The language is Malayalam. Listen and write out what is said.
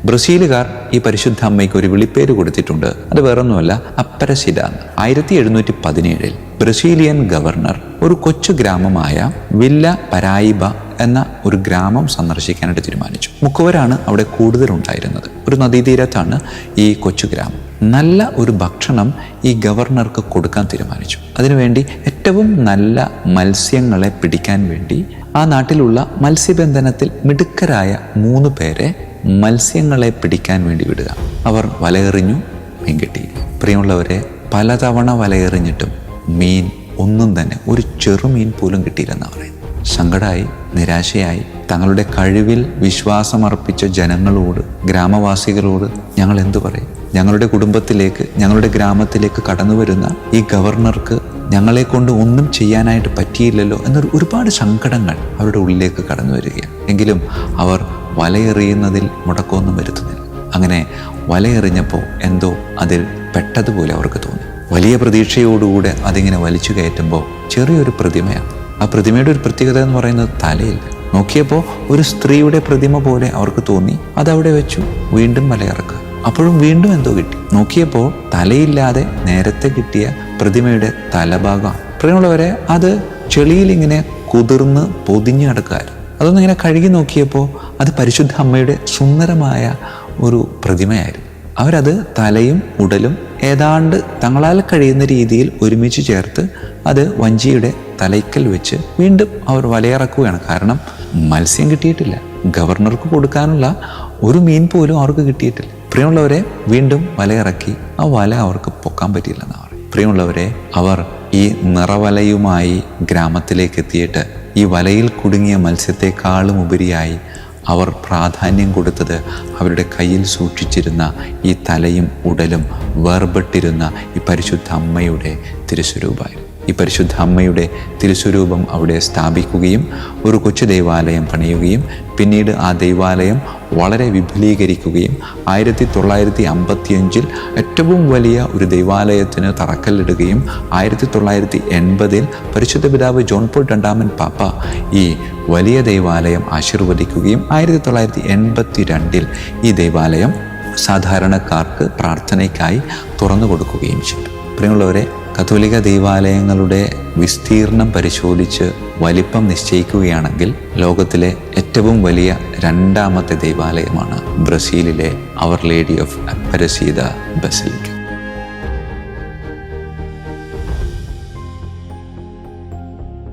ബ്രസീലുകാർ ഈ പരിശുദ്ധ അമ്മയ്ക്ക് ഒരു വിളിപ്പേര് കൊടുത്തിട്ടുണ്ട്. അത് വേറൊന്നുമല്ല, അപ്പരസിഡ. 1717 ബ്രസീലിയൻ ഗവർണർ ഒരു കൊച്ചു ഗ്രാമമായ വില്ല പരായിബ എന്ന ഒരു ഗ്രാമം സന്ദർശിക്കാനായിട്ട് തീരുമാനിച്ചു. മുക്കുവരാണ് അവിടെ കൂടുതലുണ്ടായിരുന്നത്. ഒരു നദീതീരത്താണ് ഈ കൊച്ചു ഗ്രാമം. നല്ല ഒരു ഭക്ഷണം ഈ ഗവർണർക്ക് കൊടുക്കാൻ തീരുമാനിച്ചു. അതിനുവേണ്ടി ഏറ്റവും നല്ല മത്സ്യങ്ങളെ പിടിക്കാൻ വേണ്ടി ആ നാട്ടിലുള്ള മത്സ്യബന്ധനത്തിൽ മിടുക്കരായ 3 പേരെ മത്സ്യങ്ങളെ പിടിക്കാൻ വേണ്ടി വിടുക. അവർ വലയെറിഞ്ഞു, മീൻ കിട്ടി. പ്രിയമുള്ളവരെ, പലതവണ വലയെറിഞ്ഞിട്ടും മീൻ ഒന്നും തന്നെ, ഒരു ചെറുമീൻ പോലും കിട്ടിയില്ലെന്നാണ് പറയുന്നത്. സങ്കടമായി, നിരാശയായി തങ്ങളുടെ കഴിവിൽ വിശ്വാസമർപ്പിച്ച ജനങ്ങളോട്, ഗ്രാമവാസികളോട് ഞങ്ങൾ എന്തു പറയും? ഞങ്ങളുടെ കുടുംബത്തിലേക്ക്, ഞങ്ങളുടെ ഗ്രാമത്തിലേക്ക് കടന്നു വരുന്ന ഈ ഗവർണർക്ക് ഞങ്ങളെ കൊണ്ട് ഒന്നും ചെയ്യാനായിട്ട് പറ്റിയില്ലല്ലോ എന്നൊരു ഒരുപാട് സങ്കടങ്ങൾ അവരുടെ ഉള്ളിലേക്ക് കടന്നു വരികയാണ്. എങ്കിലും അവർ വലയെറിയുന്നതിൽ മുടക്കമൊന്നും വരുത്തുന്നില്ല. അങ്ങനെ വലയെറിഞ്ഞപ്പോൾ എന്തോ അതിൽ പെട്ടതുപോലെ അവർക്ക് തോന്നി. വലിയ പ്രതീക്ഷയോടുകൂടെ അതിങ്ങനെ വലിച്ചു കയറ്റുമ്പോൾ ചെറിയൊരു പ്രതിമയാണ്. ആ പ്രതിമയുടെ ഒരു പ്രത്യേകത എന്ന് പറയുന്നത് തലയില്ല. നോക്കിയപ്പോൾ ഒരു സ്ത്രീയുടെ പ്രതിമ പോലെ അവർക്ക് തോന്നി. അതവിടെ വെച്ചു, വീണ്ടും വലയിറക്കുക. അപ്പോഴും വീണ്ടും എന്തോ കിട്ടി. നോക്കിയപ്പോൾ തലയില്ലാതെ നേരത്തെ കിട്ടിയ പ്രതിമയുടെ തലഭാഗമാണ്. പ്രിയമുള്ളവരെ, അത് ചെളിയിലിങ്ങനെ കുതിർന്ന് പൊതിഞ്ഞു കിടക്കുകയായിരുന്നു. അതൊന്നിങ്ങനെ കഴുകി നോക്കിയപ്പോൾ അത് പരിശുദ്ധ അമ്മയുടെ സുന്ദരമായ ഒരു പ്രതിമയായിരുന്നു. അവരത് തലയും ഉടലും ഏതാണ്ട് തങ്ങളാൽ കഴിയുന്ന രീതിയിൽ ഒരുമിച്ച് ചേർത്ത് അത് വഞ്ചിയുടെ തലയ്ക്കൽ വെച്ച് വീണ്ടും അവർ വലയിറക്കുകയാണ്. കാരണം മത്സ്യം കിട്ടിയിട്ടില്ല. ഗവർണർക്ക് കൊടുക്കാനുള്ള ഒരു മീൻ പോലും അവർക്ക് കിട്ടിയിട്ടില്ല. പ്രിയമുള്ളവരെ, വീണ്ടും വലയിറക്കി. ആ വല അവർക്ക് പൊക്കാൻ പറ്റിയില്ലെന്നാണ് പറയുന്നത്. പ്രിയമുള്ളവരെ, അവർ ഈ നിറവലയുമായി ഗ്രാമത്തിലേക്ക് എത്തിയിട്ട് ഈ വലയിൽ കുടുങ്ങിയ മത്സ്യത്തെക്കാളും ഉപരിയായി അവർ പ്രാധാന്യം കൊടുത്തത് അവരുടെ കയ്യിൽ സൂക്ഷിച്ചിരുന്ന ഈ തലയും ഉടലും വേർപെട്ടിരുന്ന ഈ പരിശുദ്ധ അമ്മയുടെ തിരുസ്വരൂപമായിരുന്നു. ഈ പരിശുദ്ധ അമ്മയുടെ തിരുസ്വരൂപം അവിടെ സ്ഥാപിക്കുകയും ഒരു കൊച്ചു ദൈവാലയം പണിയുകയും പിന്നീട് ആ ദൈവാലയം വളരെ വിപുലീകരിക്കുകയും 1955 ഏറ്റവും വലിയ ഒരു ദൈവാലയത്തിന് തറക്കല്ലിടുകയും 1980 പരിശുദ്ധ പിതാവ് ജോൺ പോൾ രണ്ടാമൻ പാപ്പ ഈ വലിയ ദൈവാലയം ആശീർവദിക്കുകയും 1982 ഈ ദൈവാലയം സാധാരണക്കാർക്ക് പ്രാർത്ഥനയ്ക്കായി തുറന്നു കൊടുക്കുകയും ചെയ്തു. പ്രിയമുള്ളവരെ, കത്തോലിക്ക ദൈവാലയങ്ങളുടെ വിസ്തീർണം പരിശോധിച്ച് വലിപ്പം നിശ്ചയിക്കുകയാണെങ്കിൽ ലോകത്തിലെ ഏറ്റവും വലിയ 2ാമത്തെ ദൈവാലയമാണ് ബ്രസീലിലെ അവർ ലേഡി ഓഫ് അപ്പരസീദ ബസിലിക്ക.